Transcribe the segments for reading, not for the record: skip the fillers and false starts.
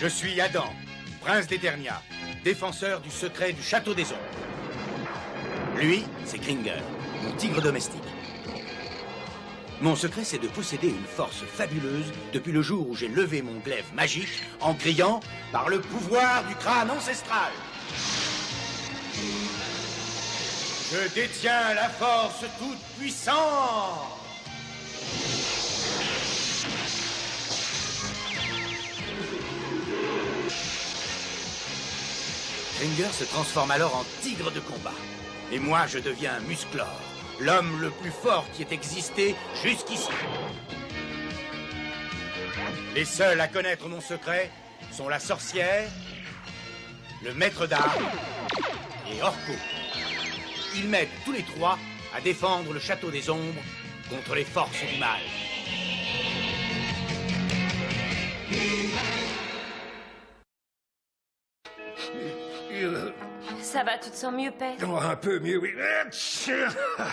Je suis Adam, prince d'Eternia, défenseur du secret du château des ombres. Lui, c'est Kringer, mon tigre domestique. Mon secret, c'est de posséder une force fabuleuse depuis le jour où j'ai levé mon glaive magique en criant « Par le pouvoir du crâne ancestral !» Je détiens la force toute puissante. Kringer se transforme alors en tigre de combat. Et moi, je deviens Musclor, l'homme le plus fort qui ait existé jusqu'ici. Les seuls à connaître mon secret sont la sorcière, le maître d'armes et Orko. Ils m'aident tous les trois à défendre le château des ombres contre les forces du mal. Ça va, tu te sens mieux, père? Oh, un peu mieux, oui.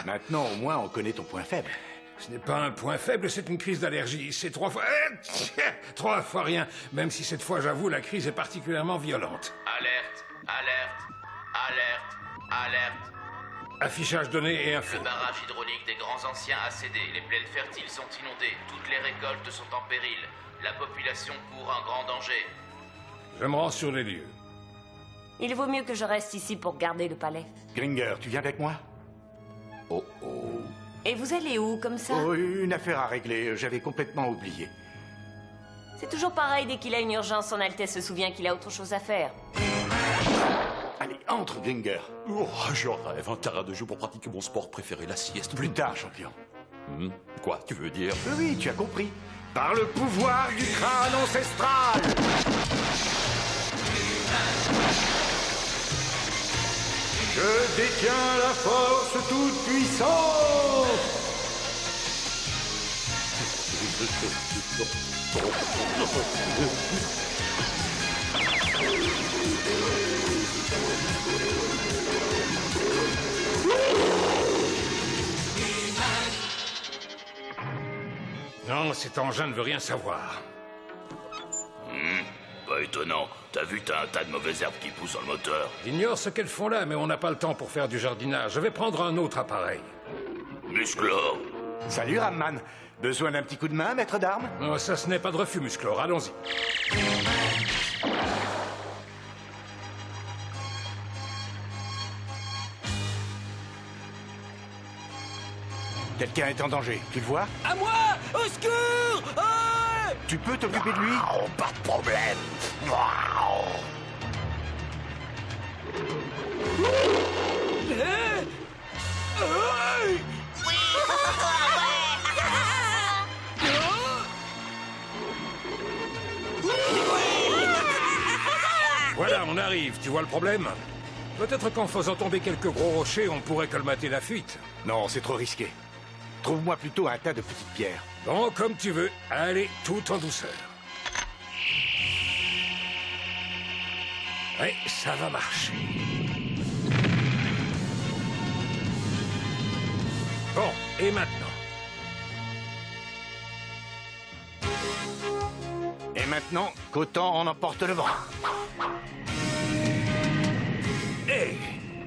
Maintenant, au moins, on connaît ton point faible. Ce n'est pas un point faible, c'est une crise d'allergie. C'est 3 fois... 3 fois rien. Même si cette fois, j'avoue, la crise est particulièrement violente. Alerte, alerte, alerte, alerte. Affichage donné et info. Le barrage hydraulique des grands anciens a cédé. Les plaines fertiles sont inondées. Toutes les récoltes sont en péril. La population court un grand danger. Je me rends sur les lieux. Il vaut mieux que je reste ici pour garder le palais. Kringer, tu viens avec moi? Oh oh. Et vous allez où, comme ça? Oh, une affaire à régler, j'avais complètement oublié. C'est toujours pareil, dès qu'il a une urgence, son Altesse se souvient qu'il a autre chose à faire. Allez, entre, Kringer. Oh, je rêve, un terrain de jeu pour pratiquer mon sport préféré, la sieste. Plus tard, champion. Quoi, tu veux dire? Oui, tu as compris. Par le pouvoir du crâne ancestral! Je détiens la force toute puissante! Non, cet engin ne veut rien savoir. Pas étonnant. T'as vu, t'as un tas de mauvaises herbes qui poussent dans le moteur. J'ignore ce qu'elles font là, mais on n'a pas le temps pour faire du jardinage. Je vais prendre un autre appareil. Musclor. Salut, Ramman. Besoin d'un petit coup de main, maître d'armes? Non, ça, ce n'est pas de refus, Musclor. Allons-y. Quelqu'un est en danger, tu le vois? À moi! Au secours! Ah! Tu peux t'occuper de lui? Oh, pas de problème. Voilà, on arrive. Tu vois le problème? Peut-être qu'en faisant tomber quelques gros rochers, on pourrait colmater la fuite. Non, c'est trop risqué. Trouve-moi plutôt un tas de petites pierres. Bon, comme tu veux. Allez, tout en douceur. Oui, ça va marcher. Bon, et maintenant? Et maintenant, qu'autant en emporte le vent. Hé!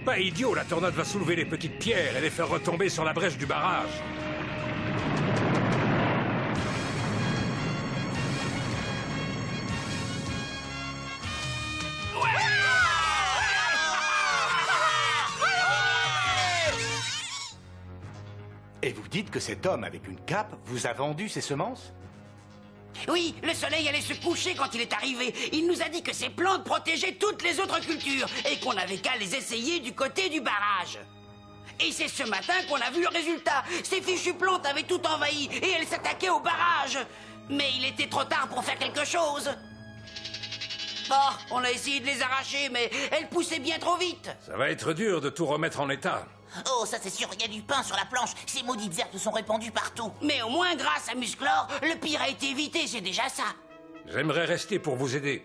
Pas idiot, la tornade va soulever les petites pierres et les faire retomber sur la brèche du barrage. Et vous dites que cet homme avec une cape vous a vendu ses semences? Oui, le soleil allait se coucher quand il est arrivé. Il nous a dit que ces plantes protégeaient toutes les autres cultures et qu'on n'avait qu'à les essayer du côté du barrage. Et c'est ce matin qu'on a vu le résultat. Ces fichues plantes avaient tout envahi et elles s'attaquaient au barrage. Mais il était trop tard pour faire quelque chose. Oh, on a essayé de les arracher, mais elles poussaient bien trop vite. Ça va être dur de tout remettre en état. Oh, ça c'est sûr, il y a du pain sur la planche. Ces maudites herbes sont répandues partout. Mais au moins, grâce à Musclor, le pire a été évité, c'est déjà ça. J'aimerais rester pour vous aider.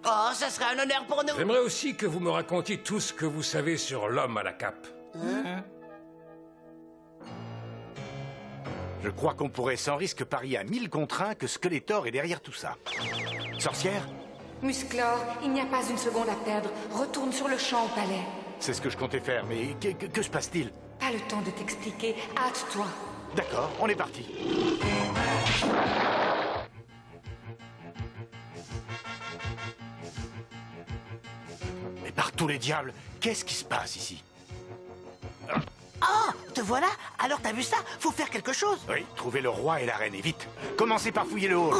Oh, ça serait un honneur pour nous. J'aimerais aussi que vous me racontiez tout ce que vous savez sur l'homme à la cape. Je crois qu'on pourrait sans risque parier à 1000 contre 1 que Skeletor est derrière tout ça. Sorcière, Musclor, il n'y a pas une seconde à perdre. Retourne sur le champ au palais. C'est ce que je comptais faire, mais que se passe-t-il? Pas le temps de t'expliquer. Hâte-toi. D'accord, on est parti. Mais par tous les diables, qu'est-ce qui se passe ici? Oh, te voilà? Alors t'as vu ça? Faut faire quelque chose. Oui, trouvez le roi et la reine, et vite. Commencez par fouiller le hall.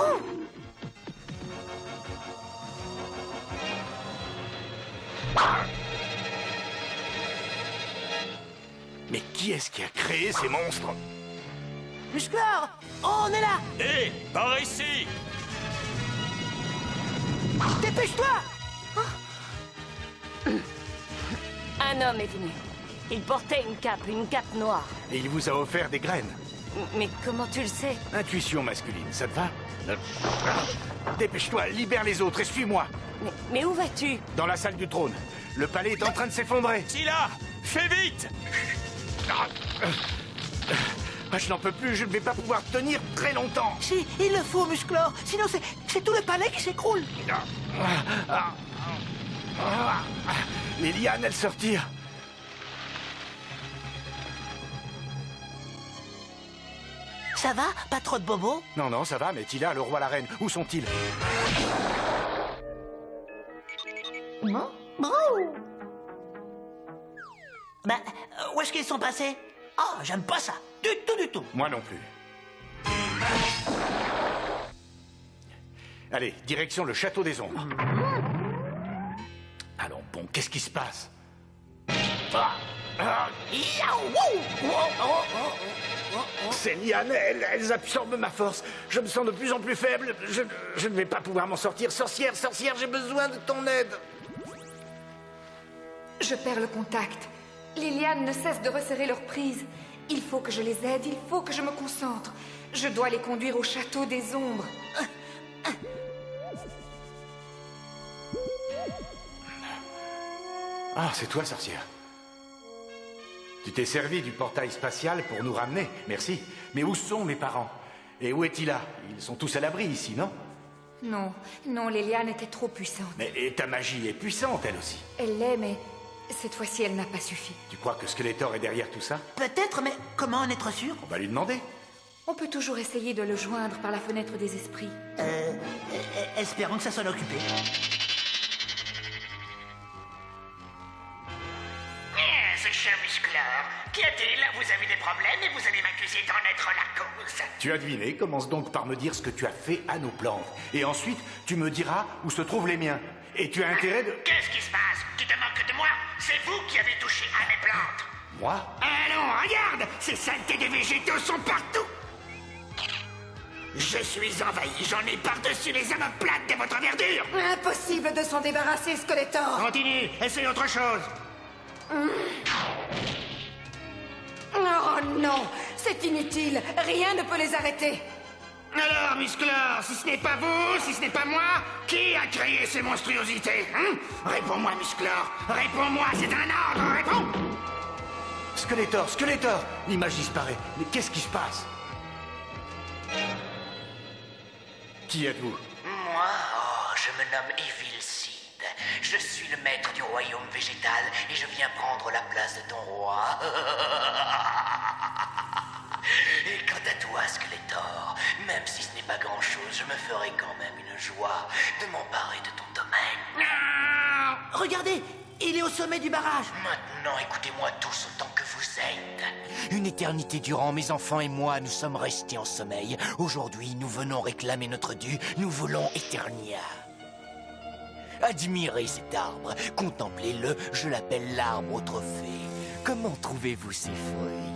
Mais qui est-ce qui a créé ces monstres? Musclor! Oh, on est là! Hé, par ici! Dépêche-toi! Un homme est venu. Il portait une cape noire. Et il vous a offert des graines. Mais comment tu le sais? Intuition masculine, ça te va? Dépêche-toi, libère les autres et suis-moi. Mais où vas-tu? Dans la salle du trône. Le palais est en train de s'effondrer. Tila, fais vite! Je n'en peux plus, je ne vais pas pouvoir tenir très longtemps. Si, il le faut, Musclor. Sinon, c'est tout le palais qui s'écroule. Les lianes, elles sortirent. Ça va? Pas trop de bobos? Non, non, ça va, mais Tila, le roi, la reine, où sont-ils? Ben, où est-ce qu'ils sont passés? Oh, j'aime pas ça. Du tout, du tout. Moi non plus. Allez, direction le château des ombres. Allons, bon, qu'est-ce qui se passe? Ces lianes, elles absorbent ma force. Je me sens de plus en plus faible. Je ne vais pas pouvoir m'en sortir. Sorcière, sorcière, j'ai besoin de ton aide. Je perds le contact. Les lianes ne cessent de resserrer leur prise. Il faut que je les aide, il faut que je me concentre. Je dois les conduire au château des ombres. Ah, c'est toi, sorcière. Tu t'es servi du portail spatial pour nous ramener, merci. Mais où sont mes parents? Et où est-il là? Ils sont tous à l'abri ici, non? Non, non, les lianes étaient trop puissantes. Mais et ta magie est puissante, elle aussi. Elle l'est, mais cette fois-ci, elle n'a pas suffi. Tu crois que Skeletor est derrière tout ça? Peut-être, mais comment en être sûr? On va lui demander. On peut toujours essayer de le joindre par la fenêtre des esprits. Espérons que ça soit occupé. Ce cher Musclor, qu'y a-t-il? Vous avez des problèmes et vous allez m'accuser d'en être la cause. Tu as deviné, commence donc par me dire ce que tu as fait à nos plantes. Et ensuite, tu me diras où se trouvent les miens. Et tu as intérêt de... Qu'est-ce qui se passe? Tu te moques de moi? C'est vous qui avez touché à mes plantes. Moi? Allons, regarde! Ces saletés de végétaux sont partout! Je suis envahi, j'en ai par-dessus les omoplates de votre verdure! Impossible de s'en débarrasser, Skeletor! Continue, essaye autre chose! Oh non! C'est inutile! Rien ne peut les arrêter! Alors, Musclor, si ce n'est pas vous, si ce n'est pas moi, qui a créé ces monstruosités, hein? Réponds-moi, Musclor! Réponds-moi, c'est un ordre, réponds! Skeletor, Skeletor! L'image disparaît. Mais qu'est-ce qui se passe? Qui êtes-vous? Moi, je me nomme Evil Seed. Je suis le maître du royaume végétal et je viens prendre la place de ton roi. Et quant à toi, Skeletor, même si ce n'est pas grand-chose, je me ferai quand même une joie de m'emparer de ton domaine. Regardez, il est au sommet du barrage. Maintenant, écoutez-moi tous autant que vous êtes. Une éternité durant, mes enfants et moi, nous sommes restés en sommeil. Aujourd'hui, nous venons réclamer notre dû. Nous voulons Eternia. Admirez cet arbre, contemplez-le, je l'appelle l'arbre au trophée. Comment trouvez-vous ces fruits?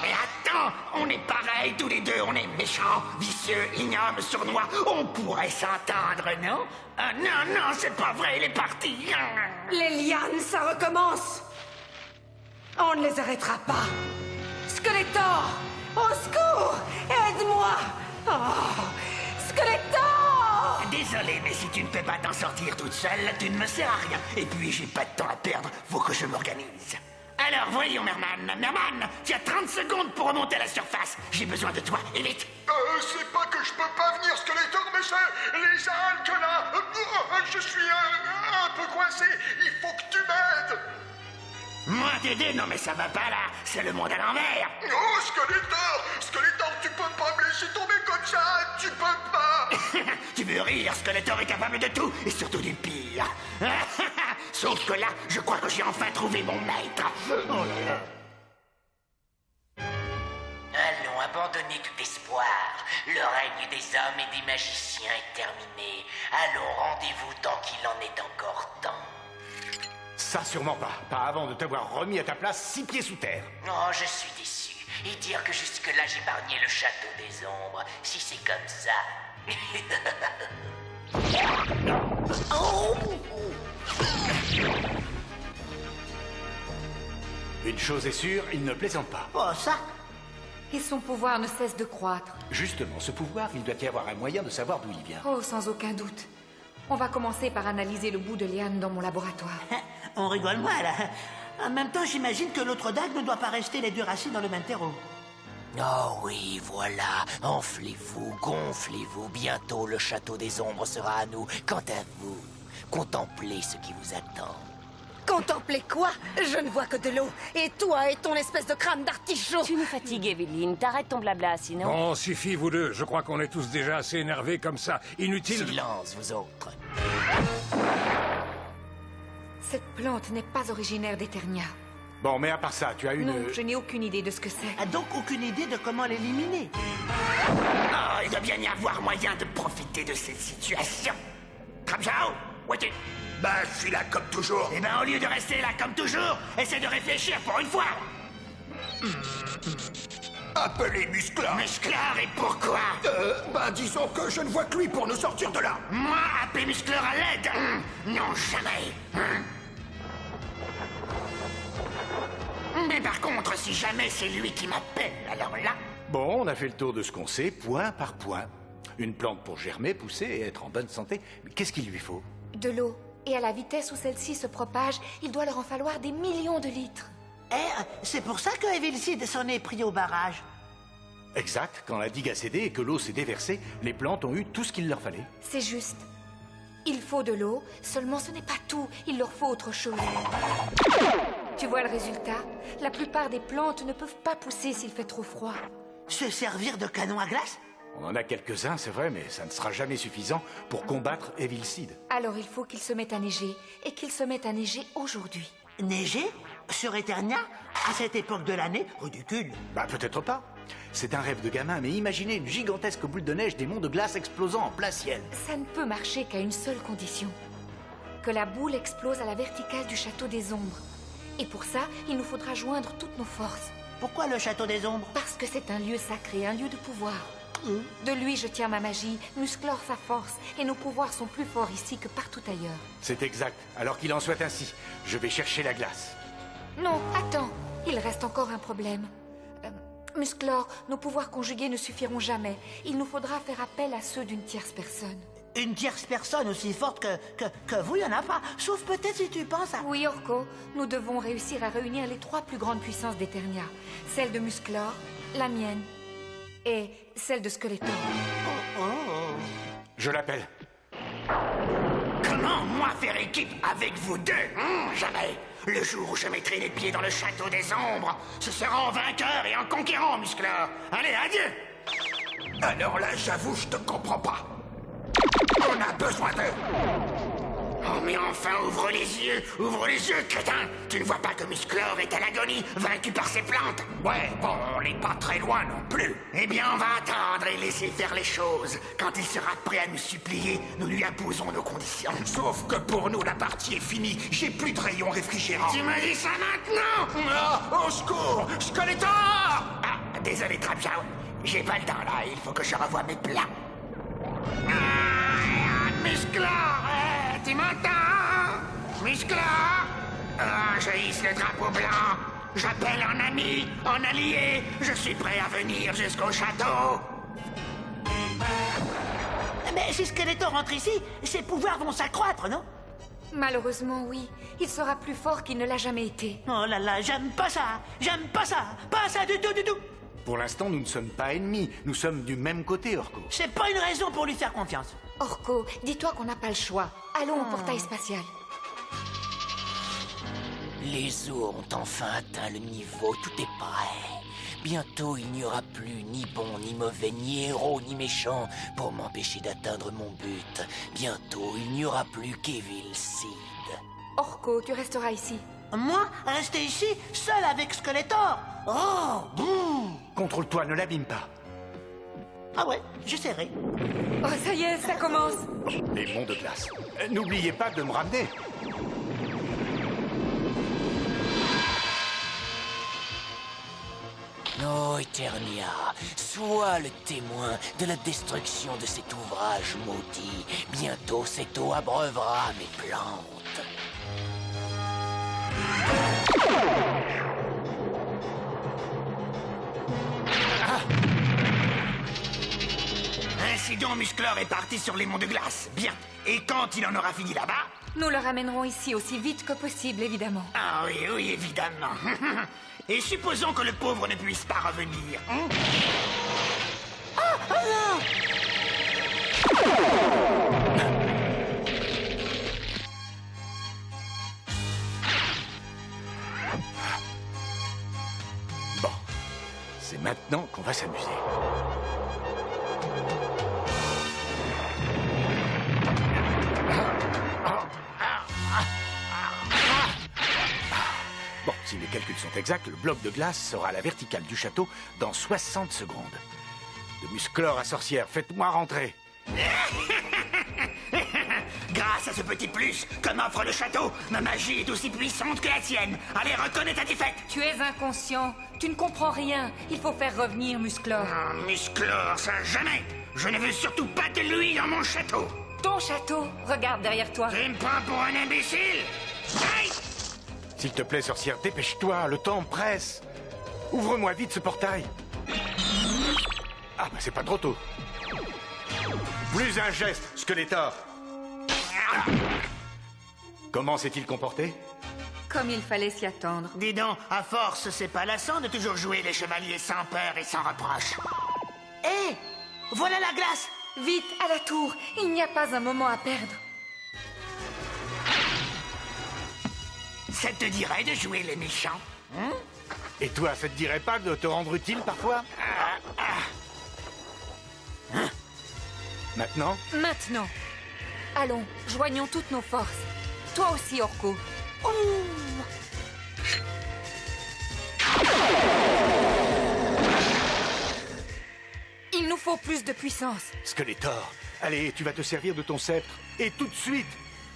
Mais attends, on est pareils tous les deux, on est méchants, vicieux, ignobles, sournois. On pourrait s'entendre, non? Ah non, non, c'est pas vrai, il est parti. Les lianes, ça recommence! On ne les arrêtera pas! Skeletor! Au secours! Aide-moi! Oh! Skeletor! Désolé, mais si tu ne peux pas t'en sortir toute seule, tu ne me sers à rien. Et puis, j'ai pas de temps à perdre, faut que je m'organise. Alors, voyons, Merman. Merman, tu as 30 secondes pour remonter à la surface. J'ai besoin de toi, et vite. C'est pas que je peux pas venir, Skeletor, mais c'est les algues là. Je suis un peu coincé. Il faut que tu m'aides. Moi t'aider? Non mais ça va pas là. C'est le monde à l'envers. Oh, Skeletor, tu peux pas me laisser tomber comme ça. Tu peux pas. Tu veux rire? Skeletor est capable de tout, et surtout du pire. Sauf que là, je crois que j'ai enfin trouvé mon maître. Oh là là. Allons abandonner tout espoir. Le règne des hommes et des magiciens est terminé. Allons, rendez-vous tant qu'il en est encore temps. Ça, sûrement pas. Pas avant de t'avoir remis à ta place 6 pieds sous terre. Oh, je suis déçu. Et dire que jusque-là j'épargnais le château des ombres, si c'est comme ça. Oh! Une chose est sûre, il ne plaisante pas. Oh, ça? Et son pouvoir ne cesse de croître. Justement, ce pouvoir, il doit y avoir un moyen de savoir d'où il vient. Oh, sans aucun doute. On va commencer par analyser le bout de liane dans mon laboratoire. On rigole moins, là. En même temps, j'imagine que l'autre dague ne doit pas rester les deux racines dans le même terreau. Oh oui, voilà. Enflez-vous, gonflez-vous. Bientôt, le château des ombres sera à nous. Quant à vous, contemplez ce qui vous attend. Contempler quoi? Je ne vois que de l'eau. Et toi et ton espèce de crâne d'artichaut. Tu nous fatigues, Evelyne. T'arrêtes ton blabla, sinon... Bon, suffit, vous deux. Je crois qu'on est tous déjà assez énervés comme ça. Inutile... Silence, vous autres. Cette plante n'est pas originaire d'Eternia. Bon, mais à part ça, tu as une... Non, je n'ai aucune idée de ce que c'est. Ah, donc aucune idée de comment l'éliminer. Oh, il doit bien y avoir moyen de profiter de cette situation. Trapjao, où es-tu? Bah, je suis là comme toujours. Eh ben, au lieu de rester là comme toujours, essaie de réfléchir pour une fois. Appelez Musclor. Musclor, et pourquoi? Bah, disons que je ne vois que lui pour nous sortir de là. Moi, appeler Musclor à l'aide? Non, jamais. Mais par contre, si jamais c'est lui qui m'appelle, alors là... Bon, on a fait le tour de ce qu'on sait, point par point. Une plante pour germer, pousser et être en bonne santé. Mais qu'est-ce qu'il lui faut? De l'eau. Et à la vitesse où celle-ci se propage, il doit leur en falloir des millions de litres. C'est pour ça que Evilcide s'en est pris au barrage. Exact. Quand la digue a cédé et que l'eau s'est déversée, les plantes ont eu tout ce qu'il leur fallait. C'est juste. Il faut de l'eau, seulement ce n'est pas tout. Il leur faut autre chose. Tu vois le résultat? La plupart des plantes ne peuvent pas pousser s'il fait trop froid. Se servir de canon à glace? On en a quelques-uns, c'est vrai, mais ça ne sera jamais suffisant pour combattre Evilcide. Alors il faut qu'il se mette à neiger, et qu'il se mette à neiger aujourd'hui. Neiger? Sur Eternia? À cette époque de l'année? Ridicule. Bah peut-être pas. C'est un rêve de gamin, mais imaginez une gigantesque boule de neige, des monts de glace explosant en plein ciel. Ça ne peut marcher qu'à une seule condition. Que la boule explose à la verticale du château des ombres. Et pour ça, il nous faudra joindre toutes nos forces. Pourquoi le château des ombres? Parce que c'est un lieu sacré, un lieu de pouvoir. De lui, je tiens ma magie, Musclor sa force, et nos pouvoirs sont plus forts ici que partout ailleurs. C'est exact. Alors qu'il en soit ainsi. Je vais chercher la glace. Non, attends. Il reste encore un problème. Musclor, nos pouvoirs conjugués ne suffiront jamais. Il nous faudra faire appel à ceux d'une tierce personne. Une tierce personne aussi forte que vous, il n'y en a pas. Sauf peut-être si tu penses à... Oui, Orko, nous devons réussir à réunir les 3 plus grandes puissances d'Eternia. Celle de Musclor, la mienne et celle de Skeletor. Je l'appelle. Comment, moi, faire équipe avec vous deux? Jamais. Le jour où je mettrai les pieds dans le château des ombres, ce sera en vainqueur et en conquérant, Musclor. Allez, adieu. Alors là, j'avoue, je te comprends pas. On a besoin d'eux. Oh, mais enfin, ouvre les yeux, crétin. Tu ne vois pas que Musclor est à l'agonie, vaincu par ses plantes? Ouais, bon, on n'est pas très loin non plus. Eh bien, on va attendre et laisser faire les choses. Quand il sera prêt à nous supplier, nous lui imposons nos conditions. Sauf que pour nous, la partie est finie. J'ai plus de rayons réfrigérants. Tu me dis ça maintenant? Ah, au secours, Skeletor! Ah, désolé, Trapjao. J'ai pas le temps, là. Il faut que je revoie mes plans. Musclor, tu m'entends? Musclor? Je hisse le drapeau blanc. J'appelle en ami, en allié. Je suis prêt à venir jusqu'au château. Mais si Skeletor rentre ici, ses pouvoirs vont s'accroître, non? Malheureusement, oui. Il sera plus fort qu'il ne l'a jamais été. Oh là là, j'aime pas ça. J'aime pas ça. Pas ça du tout, du tout. Pour l'instant, nous ne sommes pas ennemis. Nous sommes du même côté, Orko. C'est pas une raison pour lui faire confiance. Orko, dis-toi qu'on n'a pas le choix. Allons au portail spatial. Les eaux ont enfin atteint le niveau, tout est prêt. Bientôt, il n'y aura plus ni bon ni mauvais, ni héros ni méchant pour m'empêcher d'atteindre mon but. Bientôt, il n'y aura plus qu'Evil Seed. Orko, tu resteras ici. Moi, rester ici, seul avec Skeletor. Oh, boum. Contrôle-toi, ne l'abîme pas. Ah ouais, j'essaierai. Oh, ça y est, ça commence. Les monts de glace. N'oubliez pas de me ramener. Oh, Eternia, sois le témoin de la destruction de cet ouvrage maudit. Bientôt, cette eau abreuvera mes plantes. Ainsi donc, Musclor est parti sur les monts de glace. Bien. Et quand il en aura fini là-bas... Nous le ramènerons ici aussi vite que possible, évidemment. Ah oui, oui, évidemment. Et supposons que le pauvre ne puisse pas revenir. Hein? Bon, c'est maintenant qu'on va s'amuser. Bon, si les calculs sont exacts, le bloc de glace sera à la verticale du château dans 60 secondes. De Musclor à sorcière, faites-moi rentrer. Grâce à ce petit plus que m'offre le château, ma magie est aussi puissante que la tienne. Allez, reconnais ta défaite. Tu es inconscient. Tu ne comprends rien. Il faut faire revenir Musclor. Ah, Musclor, ça jamais. Je ne veux surtout pas de lui dans mon château. Ton château? Regarde derrière toi. Tu me prends pour un imbécile? Aïe! S'il te plaît, sorcière, dépêche-toi, le temps presse. Ouvre-moi vite ce portail. Ah, bah c'est pas trop tôt. Plus un geste, Skeletor. Comment s'est-il comporté? Comme il fallait s'y attendre. Dis donc, à force, c'est pas lassant de toujours jouer les chevaliers sans peur et sans reproche. Hé, voilà la glace. Vite, à la tour. Il n'y a pas un moment à perdre. Ça te dirait de jouer les méchants? Hein? Et toi, ça te dirait pas de te rendre utile parfois? Maintenant? Maintenant. Allons, joignons toutes nos forces. Toi aussi, Orko. Il nous faut plus de puissance. Skeletor, allez, tu vas te servir de ton sceptre. Et tout de suite,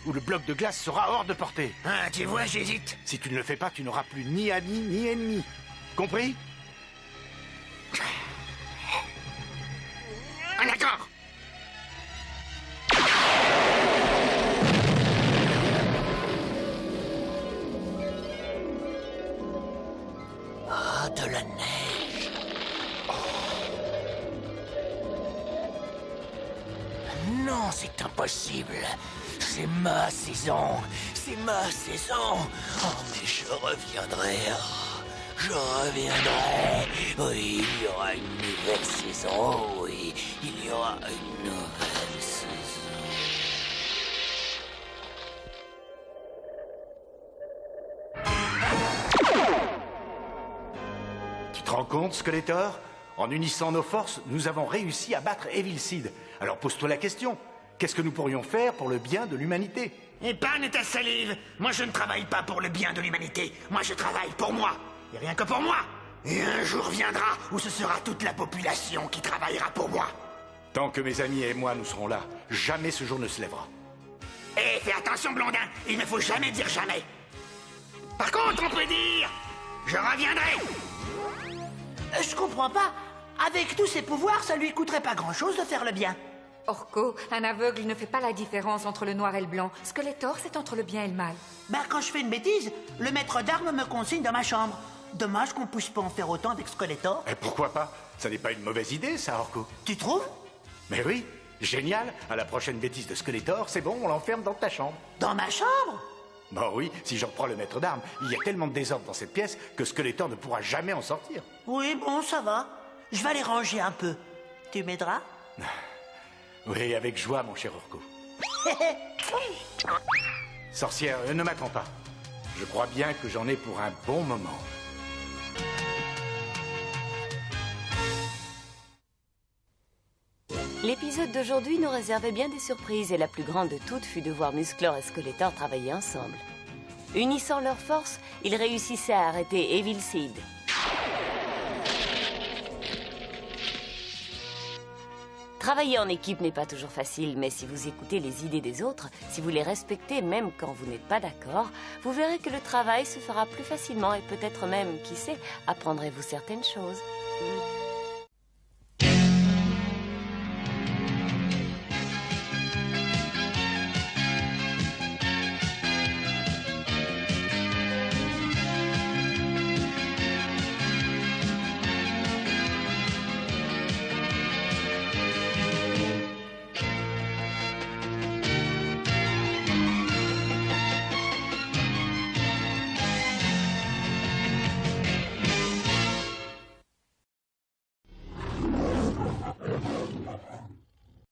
ou le bloc de glace sera hors de portée. Ah, tu vois, j'hésite. Si tu ne le fais pas, tu n'auras plus ni amis ni ennemis. Compris? Ah, d'accord. Ah, de la neige. Non, c'est impossible. C'est ma saison. C'est ma saison. Oh, mais je reviendrai. Oh, je reviendrai. Oui, il y aura une nouvelle saison. Oui, il y aura une nouvelle saison. Tu te rends compte, Skeletor? En unissant nos forces, nous avons réussi à battre Evil Seed. Alors pose-toi la question. Qu'est-ce que nous pourrions faire pour le bien de l'humanité? Épargne ta salive. Moi, je ne travaille pas pour le bien de l'humanité. Moi, je travaille pour moi. Et rien que pour moi. Et un jour viendra où ce sera toute la population qui travaillera pour moi. Tant que mes amis et moi nous serons là, jamais ce jour ne se lèvera. Et fais attention, Blondin. Il ne faut jamais dire jamais. Par contre, on peut dire... Je reviendrai. Je comprends pas. Avec tous ses pouvoirs, ça lui coûterait pas grand-chose de faire le bien. Orko, un aveugle ne fait pas la différence entre le noir et le blanc. Skeletor, c'est entre le bien et le mal. Bah, quand je fais une bêtise, le maître d'armes me consigne dans ma chambre. Dommage qu'on puisse pas en faire autant avec Skeletor. Et pourquoi pas? Ça n'est pas une mauvaise idée, ça, Orko. Tu trouves? Mais oui, Génial. À la prochaine bêtise de Skeletor, c'est bon, on l'enferme dans ta chambre. Dans ma chambre? Bon oui, si je reprends le maître d'armes, il y a tellement de désordre dans cette pièce que Skeletor ne pourra jamais en sortir. Oui, bon, ça va. Je vais les ranger un peu. Tu m'aideras? Oui, avec joie, mon cher Orko. Sorcière, ne m'attends pas. Je crois bien que j'en ai pour un bon moment. L'épisode d'aujourd'hui nous réservait bien des surprises et la plus grande de toutes fut de voir Musclor et Skeletor travailler ensemble. Unissant leurs forces, ils réussissaient à arrêter Evil Seed. Travailler en équipe n'est pas toujours facile, mais si vous écoutez les idées des autres, si vous les respectez même quand vous n'êtes pas d'accord, vous verrez que le travail se fera plus facilement et peut-être même, qui sait, apprendrez-vous certaines choses.